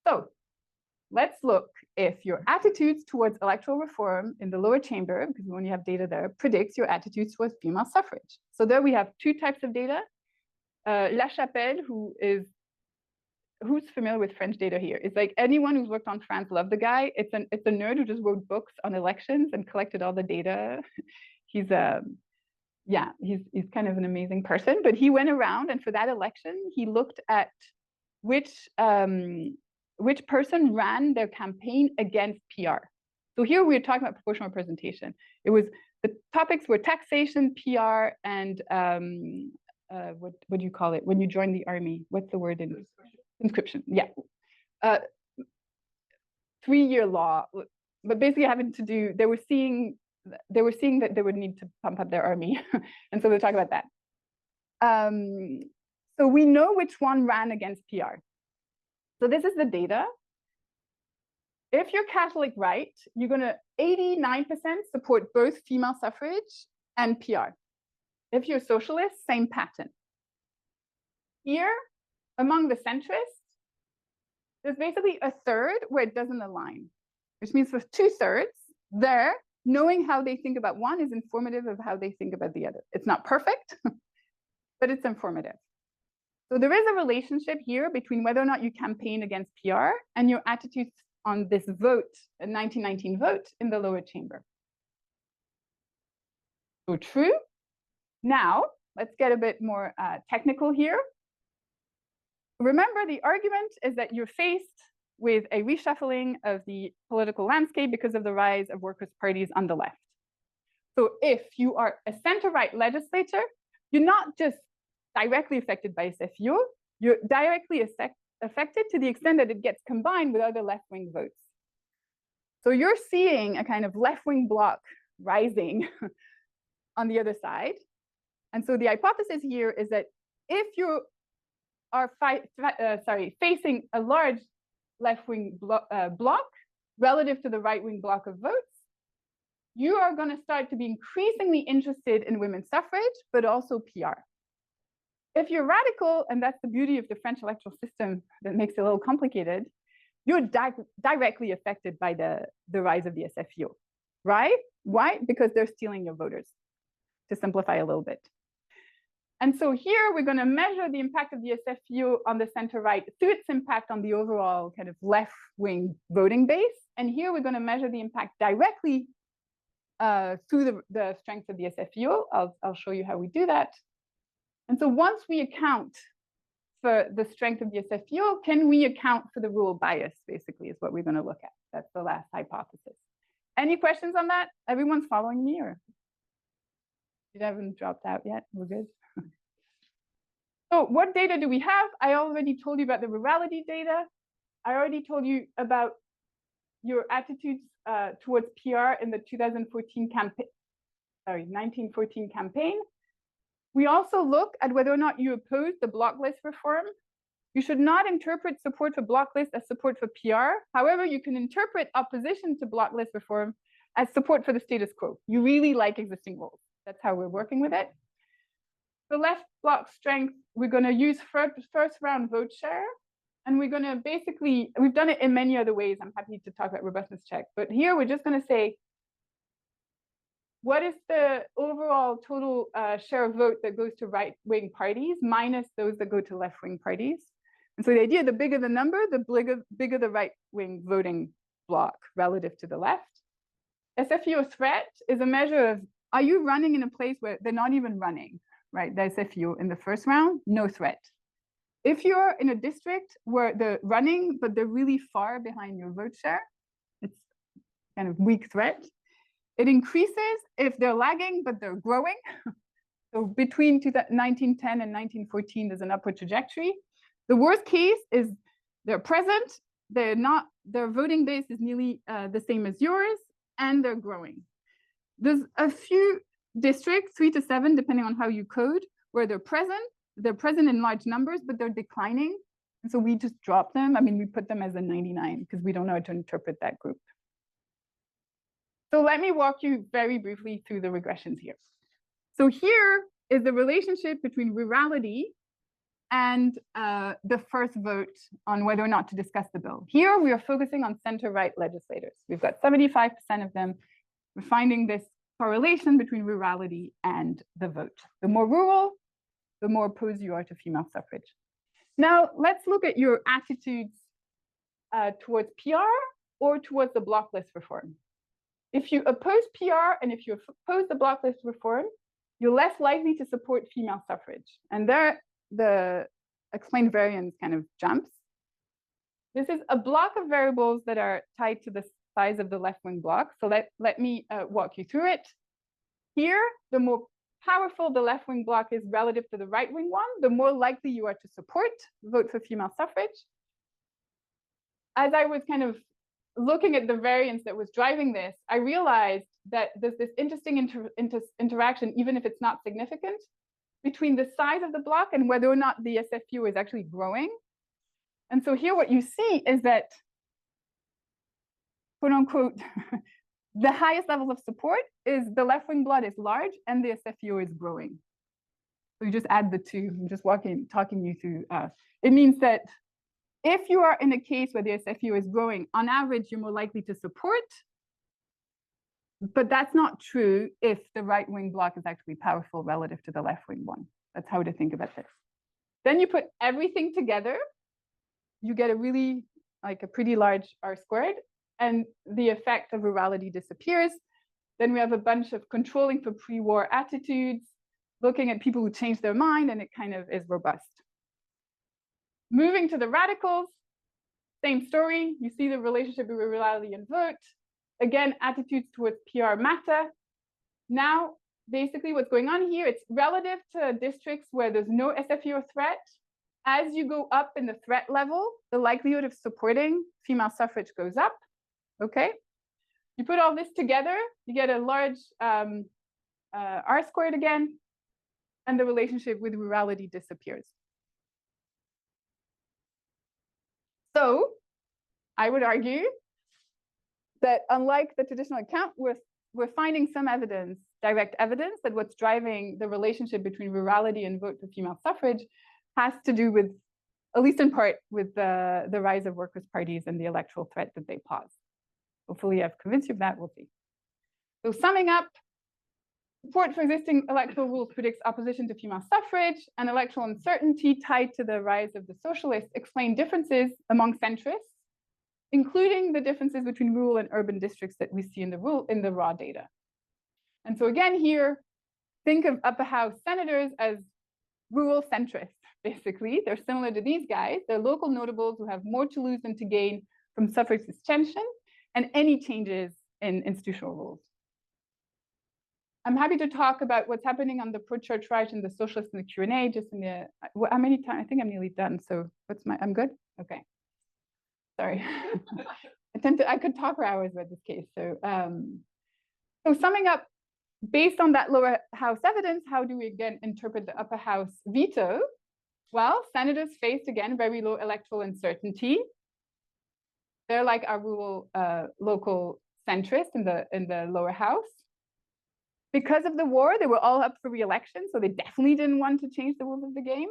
So let's look if your attitudes towards electoral reform in the lower chamber, because we only have data there, predicts your attitudes towards female suffrage. So there we have two types of data. La Chapelle, who's familiar with French data here? It's like anyone who's worked on France, love the guy. It's a nerd who just wrote books on elections and collected all the data. He's kind of an amazing person, but he went around, and for that election, he looked at which person ran their campaign against PR. So here we're talking about proportional representation. The topics were taxation, PR, and what do you call it when you join the army? What's the word in conscription? Yeah. 3-year law. but basically having to do, they were seeing that they would need to pump up their army. And so we'll talk about that. So we know which one ran against PR. So this is the data. If you're Catholic right, you're going to 89% support both female suffrage and PR. If you're socialist, same pattern. Here, among the centrists, there's basically a third where it doesn't align, which means for 2/3 there, knowing how they think about one is informative of how they think about the other. It's not perfect, but it's informative. So there is a relationship here between whether or not you campaign against PR and your attitudes on this vote, a 1919 vote in the lower chamber. So true. Now, let's get a bit more technical here. Remember, the argument is that you're faced with a reshuffling of the political landscape because of the rise of workers' parties on the left. So if you are a center-right legislator, you're not just directly affected by SFU, you're directly affected to the extent that it gets combined with other left-wing votes. So you're seeing a kind of left-wing bloc rising on the other side. And so the hypothesis here is that if you are facing a large left-wing bloc relative to the right-wing bloc of votes, you are going to start to be increasingly interested in women's suffrage, but also PR. If you're radical, and that's the beauty of the French electoral system that makes it a little complicated, you're directly affected by the rise of the SFU, right? Why? Because they're stealing your voters, to simplify a little bit. And so here we're going to measure the impact of the SFU on the center-right through its impact on the overall kind of left-wing voting base. And here we're going to measure the impact directly through the strength of the SFU. I'll show you how we do that. And so once we account for the strength of the SFU, can we account for the rural bias, basically, is what we're going to look at. That's the last hypothesis. Any questions on that? Everyone's following me, or you haven't dropped out yet? We're good. So what data do we have? I already told you about the rurality data. I already told you about your attitudes towards PR in the 2014 campaign, 1914 campaign. We also look at whether or not you oppose the block list reform. You should not interpret support for block list as support for PR. However, you can interpret opposition to block list reform as support for the status quo. You really like existing rules. That's how we're working with it. The left block strength, we're going to use first round vote share. And we're going to basically, we've done it in many other ways. I'm happy to talk about robustness check. But here we're just going to say, what is the overall total share of vote that goes to right-wing parties minus those that go to left-wing parties? And so the idea, the bigger the number, the bigger the right-wing voting bloc relative to the left. SFU threat is a measure of, are you running in a place where they're not even running, right? The SFU in the first round, no threat. If you're in a district where they're running, but they're really far behind your vote share, it's kind of weak threat. It increases if they're lagging, but they're growing. So between 1910 and 1914, there's an upward trajectory. The worst case is they're present, they're not, their voting base is nearly the same as yours, and they're growing. There's a few districts, 3 to 7, depending on how you code, where they're present in large numbers, but they're declining. And so we just drop them. I mean, we put them as a 99 because we don't know how to interpret that group. So let me walk you very briefly through the regressions here. So here is the relationship between rurality and the first vote on whether or not to discuss the bill. Here we are focusing on center-right legislators. We've got 75% of them. We're finding this correlation between rurality and the vote. The more rural, the more opposed you are to female suffrage. Now let's look at your attitudes towards PR or towards the block list reform. If you oppose PR and if you oppose the block list reform, you're less likely to support female suffrage. And there, the explained variance kind of jumps. This is a block of variables that are tied to the size of the left-wing block. So let me walk you through it. Here, the more powerful the left-wing block is relative to the right-wing one, the more likely you are to vote for female suffrage. As I was kind of looking at the variance that was driving this, I realized that there's this interesting interaction, even if it's not significant, between the size of the block and whether or not the SFU is actually growing. And so here what you see is that, quote unquote, the highest levels of support is the left wing blood is large and the SFU is growing. So you just add the two. I'm just talking you through. It means that if you are in a case where the SFU is growing, on average, you're more likely to support. But that's not true if the right wing block is actually powerful relative to the left wing one. That's how to think about this. Then you put everything together, you get a pretty large R squared, and the effect of rurality disappears. Then we have a bunch of controlling for pre-war attitudes, looking at people who change their mind, and it kind of is robust. Moving to the radicals, same story. You see the relationship between rurality and vote. Again, attitudes towards PR matter. Now, basically what's going on here, it's relative to districts where there's no SFU or threat. As you go up in the threat level, the likelihood of supporting female suffrage goes up, okay? You put all this together, you get a large R squared again, and the relationship with rurality disappears. So I would argue that unlike the traditional account, we're finding some evidence, direct evidence, that what's driving the relationship between rurality and vote for female suffrage has to do with, at least in part, with the rise of workers' parties and the electoral threat that they pose. Hopefully I've convinced you of that, we'll see. So summing up, support for existing electoral rules predicts opposition to female suffrage, and electoral uncertainty tied to the rise of the socialists explain differences among centrists, including the differences between rural and urban districts that we see in the raw data. And so again here, think of upper house senators as rural centrists, basically. They're similar to these guys. They're local notables who have more to lose than to gain from suffrage extension and any changes in institutional rules. I'm happy to talk about what's happening on the pro-church right and the socialists in the Q&A, just in the, how many times? I think I'm nearly done. So I'm good? Okay. Sorry. I could talk for hours about this case. So summing up, based on that lower house evidence, how do we again interpret the upper house veto? Well, senators faced again very low electoral uncertainty. They're like our rural local centrists in the lower house. Because of the war, they were all up for re-election, so they definitely didn't want to change the rules of the game.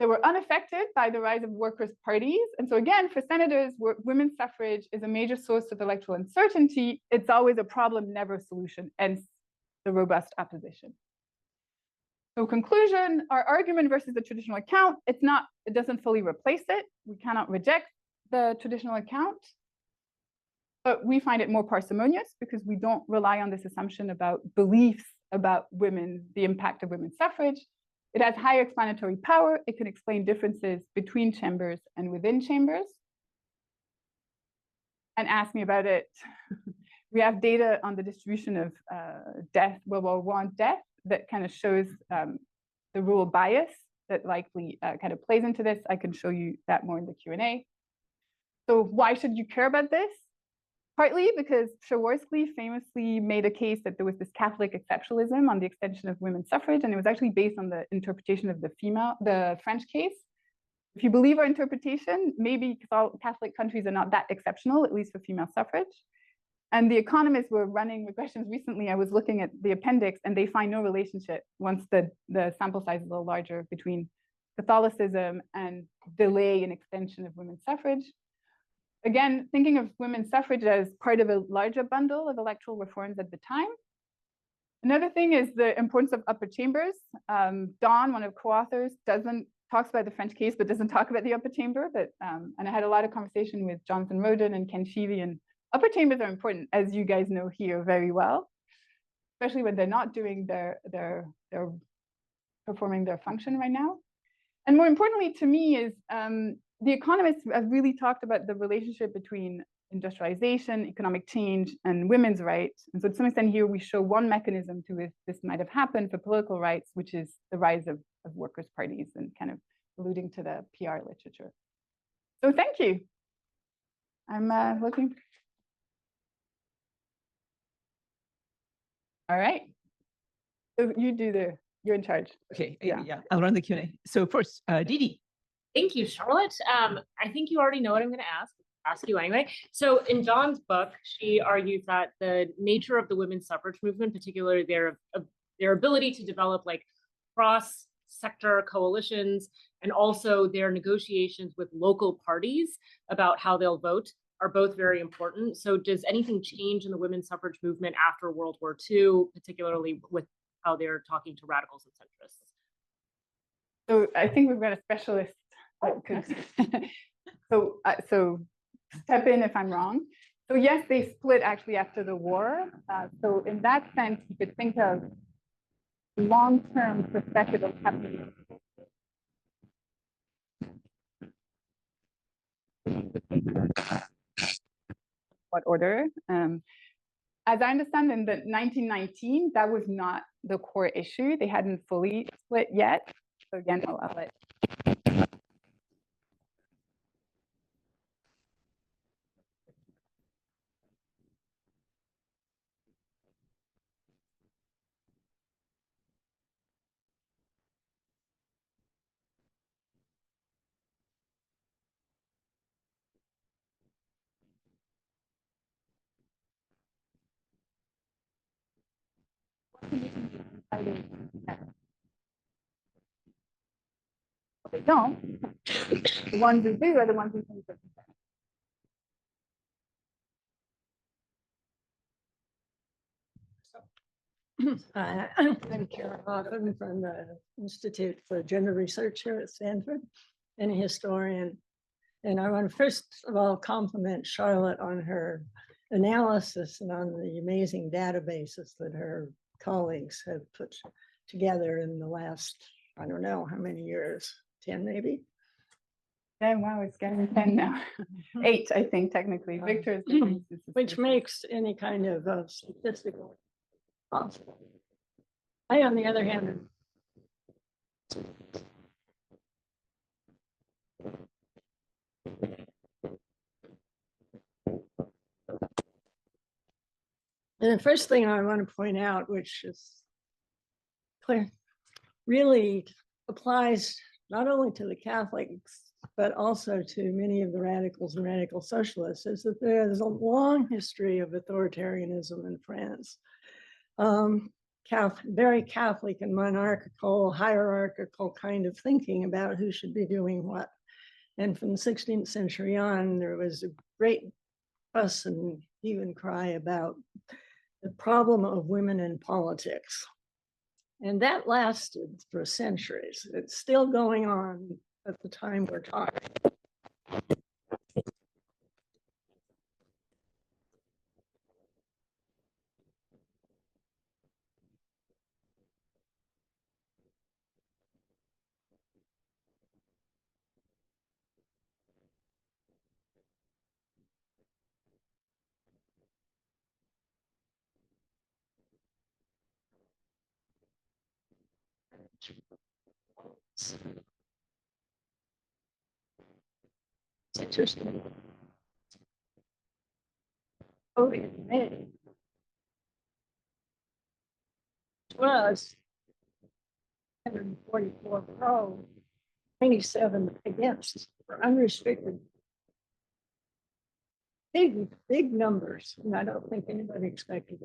They were unaffected by the rise of workers' parties. And so again, for senators, women's suffrage is a major source of electoral uncertainty. It's always a problem, never a solution, hence the robust opposition. So conclusion, our argument versus the traditional account, it doesn't fully replace it. We cannot reject the traditional account, but we find it more parsimonious because we don't rely on this assumption about beliefs about women, the impact of women's suffrage. It has higher explanatory power. It can explain differences between chambers and within chambers. And ask me about it. We have data on the distribution of death, World War I death, that kind of shows the rural bias that likely kind of plays into this. I can show you that more in the Q&A. So why should you care about this? Partly because Przeworski famously made a case that there was this Catholic exceptionalism on the extension of women's suffrage, and it was actually based on the interpretation of the French case. If you believe our interpretation, maybe because all Catholic countries are not that exceptional, at least for female suffrage. And the economists were running regressions recently. I was looking at the appendix, and they find no relationship once the sample size is a little larger between Catholicism and delay in extension of women's suffrage. Again, thinking of women's suffrage as part of a larger bundle of electoral reforms at the time. Another thing is the importance of upper chambers. Dawn, one of co-authors, talks about the French case, but doesn't talk about the upper chamber. And I had a lot of conversation with Jonathan Roden and Ken Sheevy, and upper chambers are important, as you guys know here very well, especially when they're not doing they're performing their function right now. And more importantly to me is the economists have really talked about the relationship between industrialization, economic change, and women's rights. And so to some extent here, we show one mechanism to which this might have happened for political rights, which is the rise of workers' parties, and kind of alluding to the PR literature. So thank you. I'm looking. All right. So you're in charge. Okay, Yeah. yeah, I'll run the Q&A. So first, Didi. Thank you, Charlotte. I think you already know what I'm going to ask you anyway. So in Dawn's book, she argues that the nature of the women's suffrage movement, particularly their ability to develop like cross-sector coalitions and also their negotiations with local parties about how they'll vote, are both very important. So does anything change in the women's suffrage movement after World War II, particularly with how they're talking to radicals and centrists? So I think we've got a specialist. So step in if I'm wrong. So yes, they split actually after the war. So in that sense, you could think of long-term perspective of happening. What order? As I understand, in the 1919, that was not the core issue. They hadn't fully split yet. So again, I'll let. They don't. The ones who do are the ones who think that. I'm Karen Hoffman from the Institute for Gender Research here at Stanford, and a historian. And I want to first of all compliment Charlotte on her analysis and on the amazing databases that her colleagues have put together in the last, I don't know how many years, 10 maybe? Yeah, wow, it's getting 10 now. 8, I think, technically. Victor is which makes any kind of statistical possible. I, on the other hand, and the first thing I want to point out, which is clear, really applies not only to the Catholics, but also to many of the radicals and radical socialists, is that there's a long history of authoritarianism in France. Very Catholic and monarchical, hierarchical kind of thinking about who should be doing what. And from the 16th century on, there was a great fuss and hue and cry about the problem of women in politics. And that lasted for centuries. It's still going on at the time we're talking. It's interesting. Oh, it was 144 pro, 97 against for unrestricted. Big numbers, and I don't think anybody expected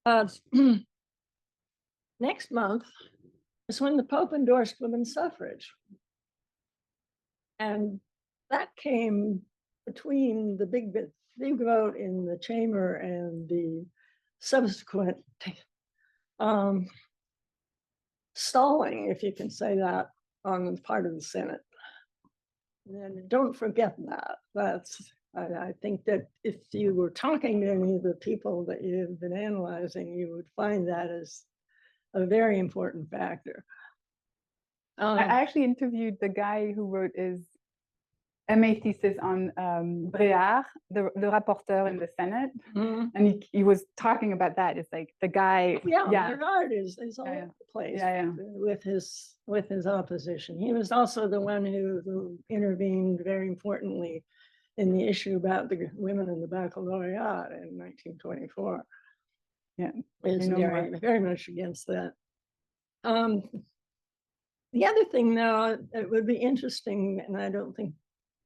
that. Next month is when the Pope endorsed women's suffrage. And that came between the big vote in the chamber and the subsequent stalling, if you can say that, on the part of the Senate. And don't forget that. I think that if you were talking to any of the people that you've been analyzing, you would find that as a very important factor. I actually interviewed the guy who wrote MA thesis on Breard, the rapporteur in the Senate, Mhm. and he was talking about that. It's like the guy, Yeah, Bernard is all Yeah, over the place yeah. with his opposition. He was also the one who intervened very importantly in the issue about the women in the baccalaureate in 1924. Yeah, Is I know very, very much against that. The other thing, though, that would be interesting, and I don't think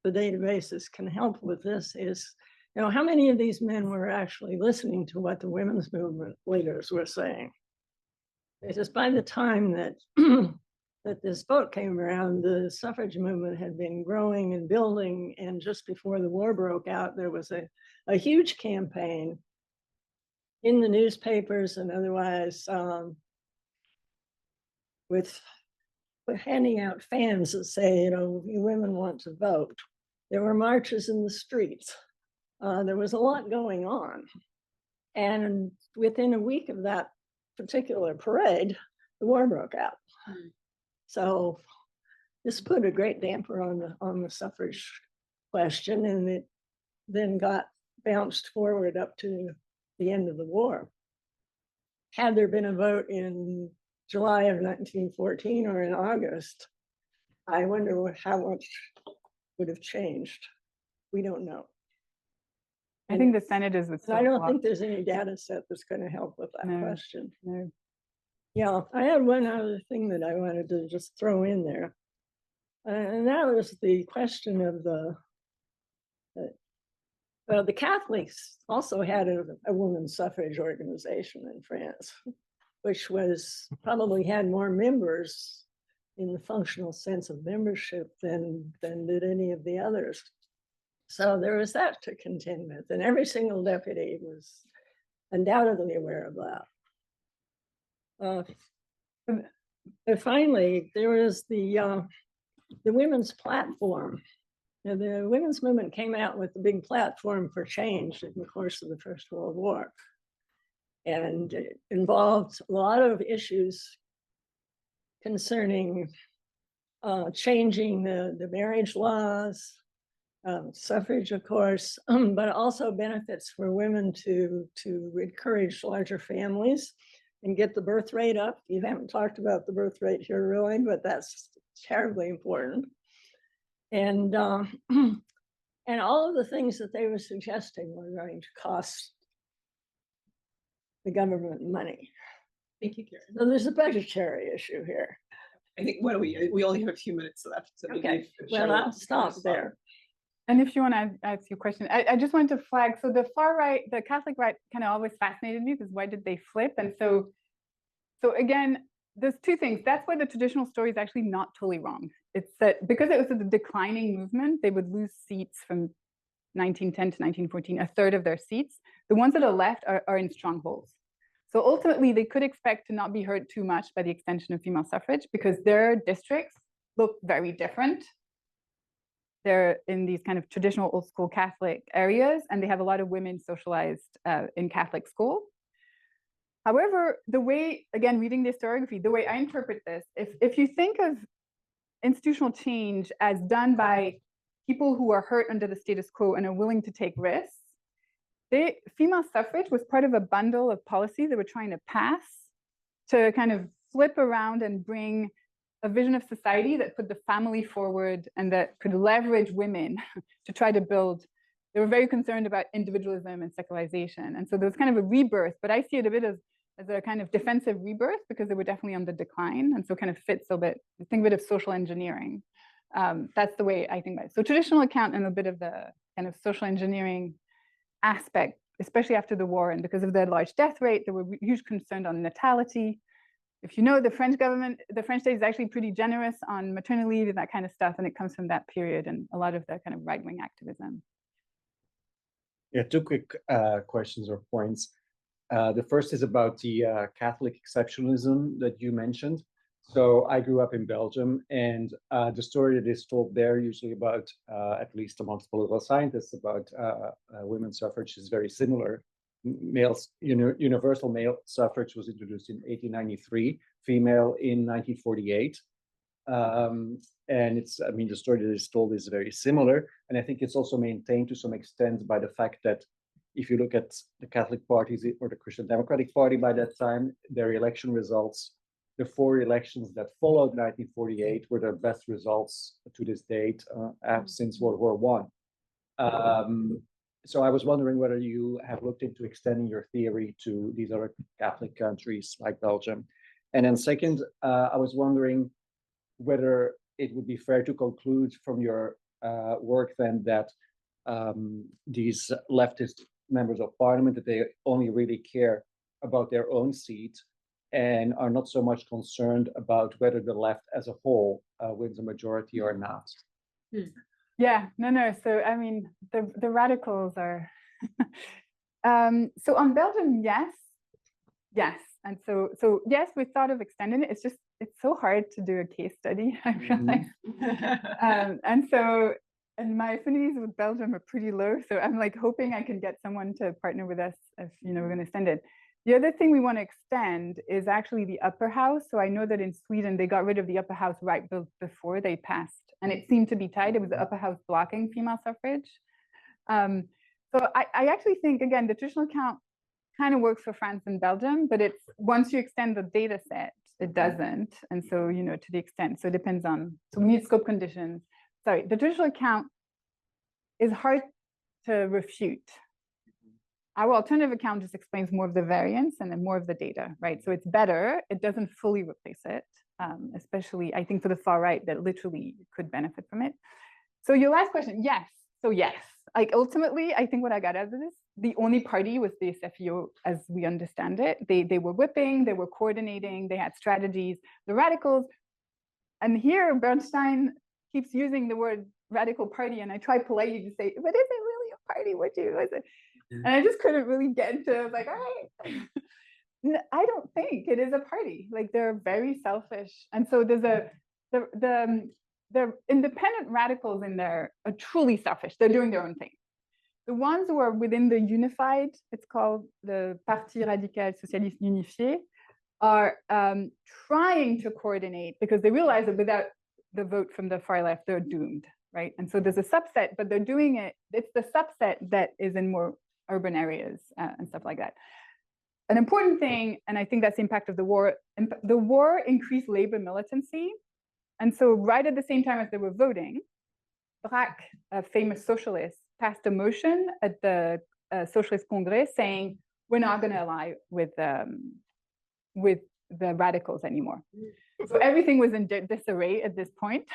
the databases can help with this, is, you know, how many of these men were actually listening to what the women's movement leaders were saying? Because by the time that that this book came around, the suffrage movement had been growing and building, and just before the war broke out, there was a huge campaign in the newspapers and otherwise with handing out fans that say, you know, you women want to vote. There were marches in the streets. There was a lot going on. And within a week of that particular parade, the war broke out. So this put a great damper on the suffrage question, and it then got bounced forward up to the end of the war. Had there been a vote in July of 1914 or in August, I wonder how much would have changed. We don't know. I think the Senators would. I don't think there's any data set that's going to help with that No, question. no. Yeah, I had one other thing that I wanted to just throw in there. And that was the question of the Catholics also had a women's suffrage organization in France, which was probably had more members in the functional sense of membership than did any of the others. So there was that to contend with, and every single deputy was undoubtedly aware of that. And finally, there was the women's platform. And the women's movement came out with the big platform for change in the course of the First World War. And it involved a lot of issues concerning changing the marriage laws, suffrage, of course, but also benefits for women to encourage larger families and get the birth rate up. You haven't talked about the birth rate here really, but that's terribly important. And and all of the things that they were suggesting were going to cost the government money. Thank you, Karen. So there's a budgetary issue here. I think, what do we only have a few minutes left. So Okay, well, I'll stop there. And if you want to ask your question, I just wanted to flag, so the far right, the Catholic right kind of always fascinated me because why did they flip? And so again, there's two things. That's why the traditional story is actually not totally wrong. It's that because it was a declining movement, they would lose seats from 1910 to 1914, a third of their seats. The ones that are left are in strongholds. So ultimately, they could expect to not be hurt too much by the extension of female suffrage because their districts look very different. They're in these kind of traditional old school Catholic areas, and they have a lot of women socialized in Catholic school. However, the way, again, reading the historiography, the way I interpret this, if you think of institutional change as done by people who are hurt under the status quo and are willing to take risks, female suffrage was part of a bundle of policies they were trying to pass to kind of flip around and bring a vision of society that put the family forward and that could leverage women to try to build. They were very concerned about individualism and secularization. And so there was kind of a rebirth, but I see it a bit as a kind of defensive rebirth because they were definitely on the decline. And so kind of fits a bit, think of it as social engineering. That's the way I think about it. So traditional account and a bit of the kind of social engineering aspect, especially after the war, and because of the large death rate, there were huge concerns on natality. If you know, the French government, the French state is actually pretty generous on maternity leave and that kind of stuff, and it comes from that period and a lot of the kind of right-wing activism. Yeah, two quick questions or points. The first is about the Catholic exceptionalism that you mentioned. So I grew up in Belgium, and the story that is told there, usually about, at least amongst political scientists, about women's suffrage is very similar. Universal male suffrage was introduced in 1893, female in 1948. And it's, I mean, the story that is told is very similar. And I think it's also maintained to some extent by the fact that if you look at the Catholic parties or the Christian Democratic Party by that time, their election results, the 4 elections that followed 1948 were their best results to this date since World War I. So I was wondering whether you have looked into extending your theory to these other Catholic countries like Belgium. And then second, I was wondering whether it would be fair to conclude from your work then that these leftist members of parliament, that they only really care about their own seat and are not so much concerned about whether the left as a whole wins a majority or not. Yeah, no. So I mean, the radicals are. So on Belgium, yes, and so yes, we thought of extending it. It's so hard to do a case study. I realize, and my affinities with Belgium are pretty low. So I'm like hoping I can get someone to partner with us if we're going to extend it. The other thing we want to extend is actually the upper house. So I know that in Sweden, they got rid of the upper house right before they passed. And it seemed to be tied. It was the upper house blocking female suffrage. So I actually think, again, the traditional count kind of works for France and Belgium, but it's once you extend the data set, it doesn't. And so, to the extent, so it depends on, so we need scope conditions. Sorry, the traditional account is hard to refute. Our alternative account just explains more of the variance and then more of the data, right? So it's better. It doesn't fully replace it, especially I think for the far right that literally could benefit from it. So your last question, yes. So yes, like ultimately, I think what I got out of this, the only party was the SFIO as we understand it. They were whipping, they were coordinating, they had strategies. The radicals, and here Bernstein keeps using the word radical party, and I try politely to say, but is it really a party? What is it? And I just couldn't really get into like, all right. I don't think it is a party. Like they're very selfish, and so there's the independent radicals in there are truly selfish. They're doing their own thing. The ones who are within the unified, it's called the Parti Radical Socialiste Unifié, are trying to coordinate because they realize that without the vote from the far left, they're doomed, right? And so there's a subset, but they're doing it. It's the subset that is in more urban areas and stuff like that. An important thing, and I think that's the impact of the war increased labor militancy. And so right at the same time as they were voting, Braque, a famous socialist, passed a motion at the Socialist Congress saying, we're not going to ally with the radicals anymore. So everything was in disarray at this point.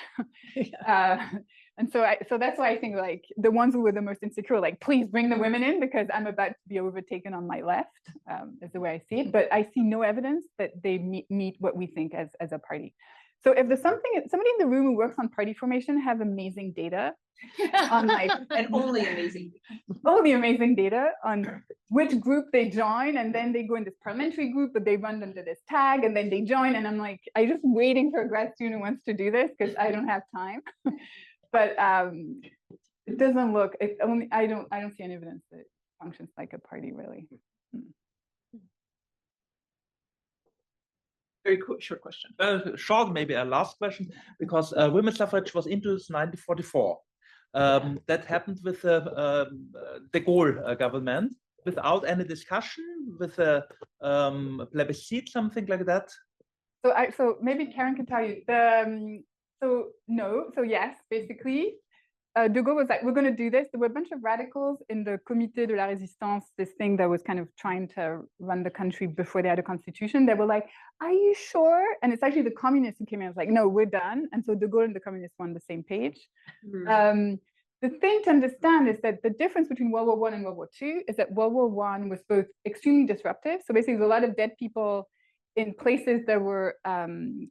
And so that's why I think like the ones who were the most insecure, like, please bring the women in because I'm about to be overtaken on my left, is the way I see it. But I see no evidence that they meet what we think as a party. So if there's somebody in the room who works on party formation has amazing data on like And only amazing data on which group they join, and then they go in this parliamentary group, but they run under this tag, and then they join, and I'm like, I'm just waiting for a grad student who wants to do this because I don't have time. But it doesn't look. I don't see any evidence that it functions like a party really. Very short question. Short, maybe a last question, because women's suffrage was introduced in 1944. That happened with the de Gaulle government without any discussion, with a plebiscite, something like that. So maybe Karen can tell you. So yes, basically. De Gaulle was like, we're going to do this. There were a bunch of radicals in the Comité de la Résistance, this thing that was kind of trying to run the country before they had a constitution. They were like, are you sure? And it's actually the communists who came in and was like, no, we're done. And so De Gaulle and the communists were on the same page. The thing to understand is that the difference between World War I and World War II is that World War I was both extremely disruptive. So basically, there's a lot of dead people in places that were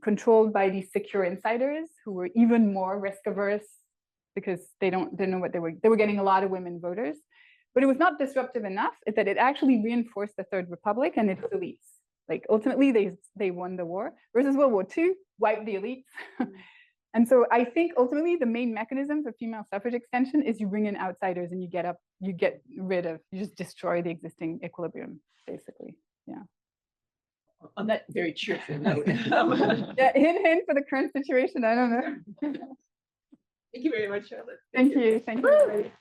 controlled by these secure insiders who were even more risk averse, because they didn't know what they were getting a lot of women voters. But it was not disruptive enough that it actually reinforced the Third Republic and its elites. Like ultimately they won the war, versus World War II wiped the elites. And so I think ultimately the main mechanism for female suffrage extension is you bring in outsiders and you just destroy the existing equilibrium, basically. Yeah. On that very cheerful note. Yeah, hint for the current situation. I don't know. Thank you very much, Charlotte. Thank you. Thank you.